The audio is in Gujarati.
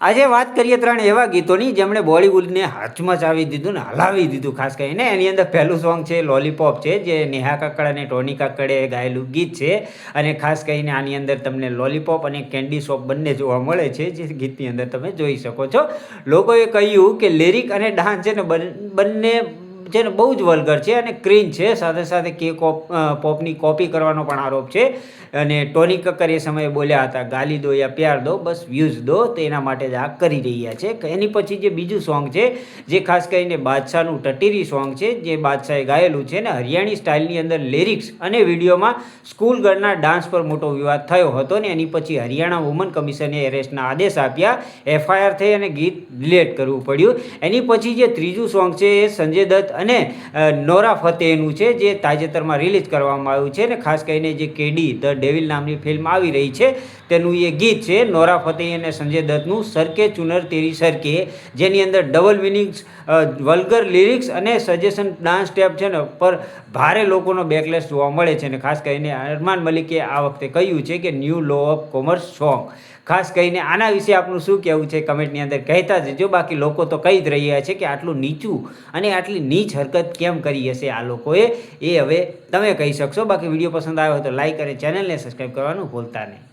આજે વાત કરીએ ત્રણ એવા ગીતોની જેમણે બોલિવૂડને હચમચાવી દીધું ને હલાવી દીધું. ખાસ કરીને એની અંદર પહેલું સોંગ છે લોલીપોપ છે, જે નેહા કક્કડ અને ટોની કક્કડે ગાયેલું ગીત છે. અને ખાસ કરીને આની અંદર તમને લોલીપોપ અને કેન્ડી શોપ બંને જોવા મળે છે, જે ગીતની અંદર તમે જોઈ શકો છો. લોકોએ કહ્યું કે લિરિક અને ડાન્સ છે ને બંને છે ને બહુ જ વલ્ગર છે અને ક્રીન છે. સાથે સાથે કે પોપની કોપી કરવાનો પણ આરોપ છે. અને ટોની કક્કર એ સમયે બોલ્યા હતા, ગાલી દો યા પ્યાર દો, બસ વ્યૂઝ દો. તો એના માટે જ આ કરી રહ્યા છે. એની પછી જે બીજું સોંગ છે, જે ખાસ કરીને બાદશાહનું ટટીરી સોંગ છે, જે બાદશાહે ગાયેલું છે ને હરિયાણી સ્ટાઇલની અંદર લિરિક્સ અને વિડીયોમાં સ્કૂલ ગર્લના ડાન્સ પર મોટો વિવાદ થયો હતો. ને એની પછી હરિયાણા વુમન કમિશને એરેસ્ટના આદેશ આપ્યા, એફઆઈઆર થઈ અને ગીત ડિલીટ કરવું પડ્યું. એની પછી જે ત્રીજું સોંગ છે એ સંજય દત્ત અને નોરા ફતેહીનું છે, જે તાજેતરમાં રિલીઝ કરવામાં આવ્યું છે. ને ખાસ કરીને જે કેડી ધ ડેવિલ નામની ફિલ્મ આવી રહી છે તેનું એ ગીત છે, નોરા ફતેહી અને સંજય દત્તનું સરકે ચુનર તેરી સરકે, જેની અંદર ડબલ મિનિંગ્સ, વલ્ગર લિરિક્સ અને સજેશન ડાન્સ સ્ટેપ છે ને પર ભારે લોકોનો બેકલેસ જોવા મળે છે. અને ખાસ કરીને અરમાન મલિકે આ વખતે કહ્યું છે કે new law of commerce song. ખાસ કરીને આના વિશે આપનું શું કહેવું છે કમેન્ટની અંદર કહેતા જજો. બાકી લોકો તો કહી જ રહ્યા છે કે આટલું નીચું અને આટલી નીચ હરકત કેમ કરી હશે આ લોકોએ, એ હવે તમે કહી શકશો. બાકી વિડીયો પસંદ આવ્યો હોય તો લાઈક અને ચેનલને સબસ્ક્રાઈબ કરવાનું ભૂલતા નહીં.